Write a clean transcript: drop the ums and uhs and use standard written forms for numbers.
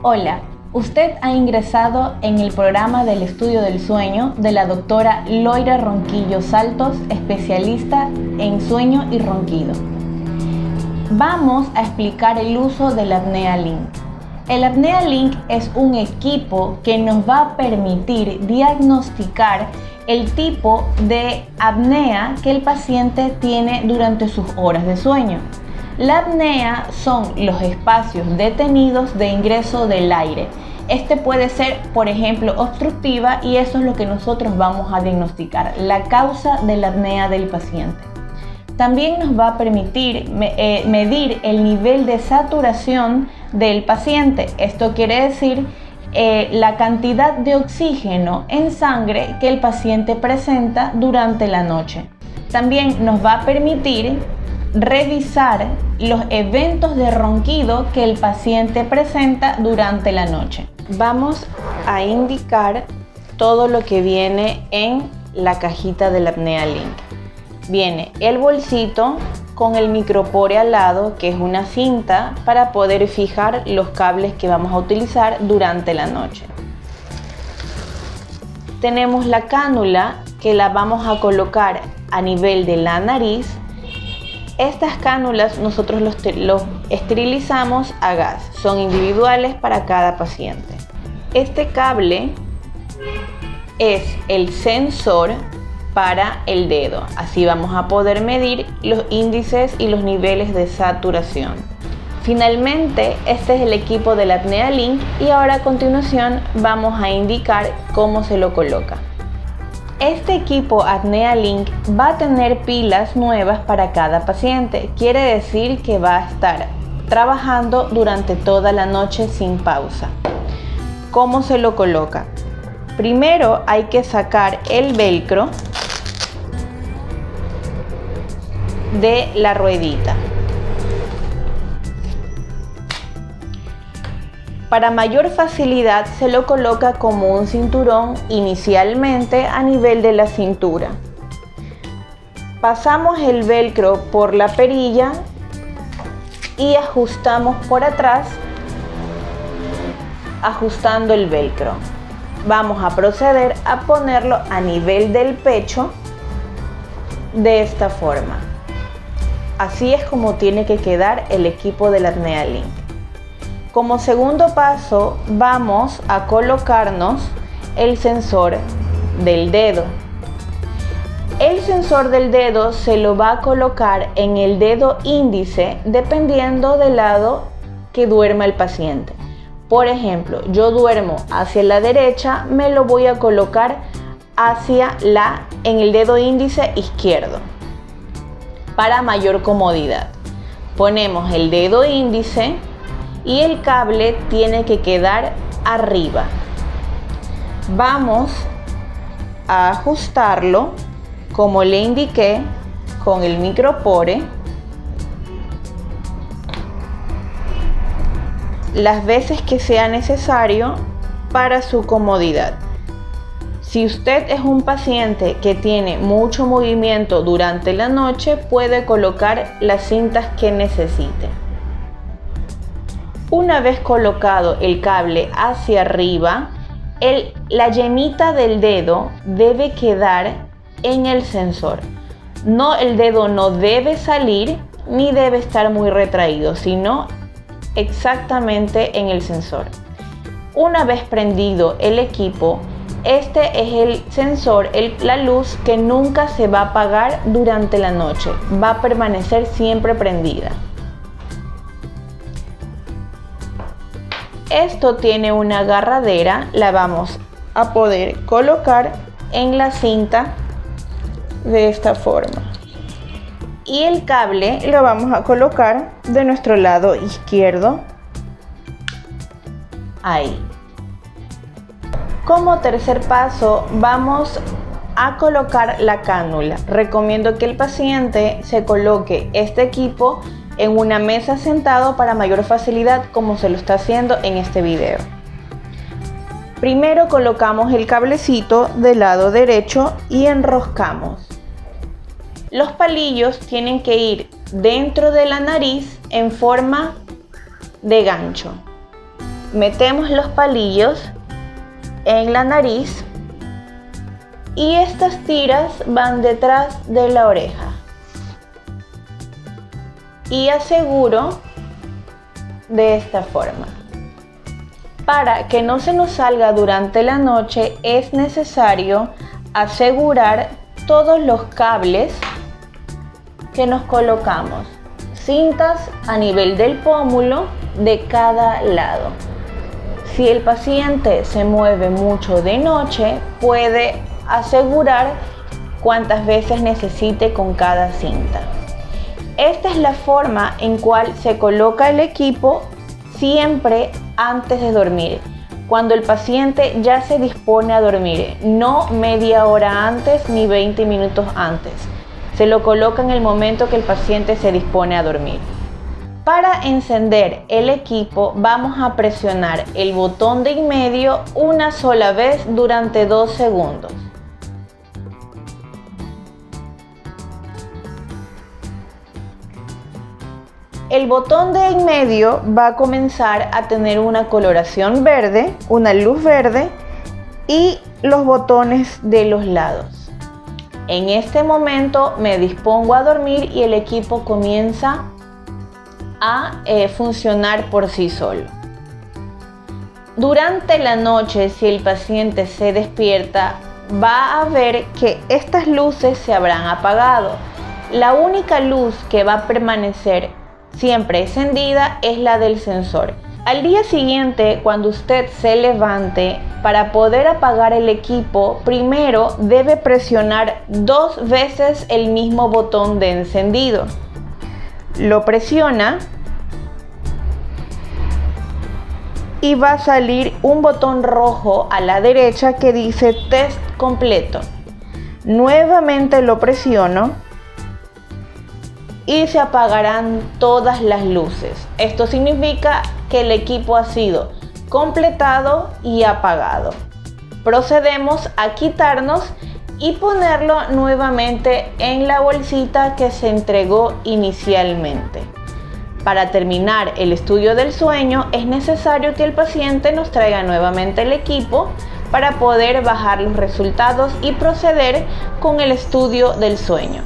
Hola, usted ha ingresado en el programa del estudio del sueño de la doctora Loira Ronquillo Saltos, especialista en sueño y ronquido. Vamos a explicar el uso del Apnea Link. El Apnea Link es un equipo que nos va a permitir diagnosticar el tipo de apnea que el paciente tiene durante sus horas de sueño. La apnea son los espacios detenidos de ingreso del aire. Este puede ser, por ejemplo, obstructiva, y eso es lo que nosotros vamos a diagnosticar, la causa de la apnea del paciente. También nos va a permitir medir el nivel de saturación del paciente. Esto quiere decir la cantidad de oxígeno en sangre que el paciente presenta durante la noche. También nos va a permitir revisar los eventos de ronquido que el paciente presenta durante la noche. Vamos a indicar todo lo que viene en la cajita del Apnea Link. Viene el bolsito con el micropore al lado, que es una cinta para poder fijar los cables que vamos a utilizar durante la noche. Tenemos la cánula, que la vamos a colocar a nivel de la nariz. Estas cánulas nosotros los esterilizamos a gas, son individuales para cada paciente. Este cable es el sensor para el dedo, así vamos a poder medir los índices y los niveles de saturación. Finalmente, este es el equipo del Apnea Link, y ahora a continuación vamos a indicar cómo se lo coloca. Este equipo Apnea Link va a tener pilas nuevas para cada paciente. Quiere decir que va a estar trabajando durante toda la noche sin pausa. ¿Cómo se lo coloca? Primero hay que sacar el velcro de la ruedita. Para mayor facilidad se lo coloca como un cinturón inicialmente a nivel de la cintura. Pasamos el velcro por la perilla y ajustamos por atrás, ajustando el velcro. Vamos a proceder a ponerlo a nivel del pecho de esta forma. Así es como tiene que quedar el equipo del Apnea Link. Como segundo paso, vamos a colocarnos el sensor del dedo. El sensor del dedo se lo va a colocar en el dedo índice, dependiendo del lado que duerma el paciente. Por ejemplo, yo duermo hacia la derecha, me lo voy a colocar en el dedo índice izquierdo para mayor comodidad. Ponemos el dedo índice y el cable tiene que quedar arriba. Vamos a ajustarlo como le indiqué con el micropore las veces que sea necesario para su comodidad. Si usted es un paciente que tiene mucho movimiento durante la noche, puede colocar las cintas que necesite. Una vez colocado el cable hacia arriba, la yemita del dedo debe quedar en el sensor. El dedo no debe salir ni debe estar muy retraído, sino exactamente en el sensor. Una vez prendido el equipo, este es el sensor, la luz que nunca se va a apagar durante la noche, va a permanecer siempre prendida. Esto tiene una agarradera, la vamos a poder colocar en la cinta de esta forma. Y el cable lo vamos a colocar de nuestro lado izquierdo, ahí. Como tercer paso, vamos a colocar la cánula. Recomiendo que el paciente se coloque este equipo en una mesa sentado para mayor facilidad, como se lo está haciendo en este video. Primero colocamos el cablecito del lado derecho y enroscamos. Los palillos tienen que ir dentro de la nariz en forma de gancho. Metemos los palillos en la nariz y estas tiras van detrás de la oreja. Y aseguro de esta forma. Para que no se nos salga durante la noche es necesario asegurar todos los cables que nos colocamos, cintas a nivel del pómulo de cada lado. Si el paciente se mueve mucho de noche, puede asegurar cuántas veces necesite con cada cinta. Esta es la forma en cual se coloca el equipo siempre antes de dormir, cuando el paciente ya se dispone a dormir, no media hora antes ni 20 minutos antes. Se lo coloca en el momento que el paciente se dispone a dormir. Para encender el equipo vamos a presionar el botón de en medio una sola vez durante 2 segundos. El botón de en medio va a comenzar a tener una coloración verde, una luz verde y los botones de los lados. En este momento me dispongo a dormir y el equipo comienza a funcionar por sí solo. Durante la noche, si el paciente se despierta, va a ver que estas luces se habrán apagado. La única luz que va a permanecer siempre encendida es la del sensor. Al día siguiente, cuando usted se levante, para poder apagar el equipo, primero debe presionar 2 veces el mismo botón de encendido. Lo presiona y va a salir un botón rojo a la derecha que dice test completo. Nuevamente lo presiono y se apagarán todas las luces. Esto significa que el equipo ha sido completado y apagado. Procedemos a quitarnos y ponerlo nuevamente en la bolsita que se entregó inicialmente. Para terminar el estudio del sueño es necesario que el paciente nos traiga nuevamente el equipo para poder bajar los resultados y proceder con el estudio del sueño.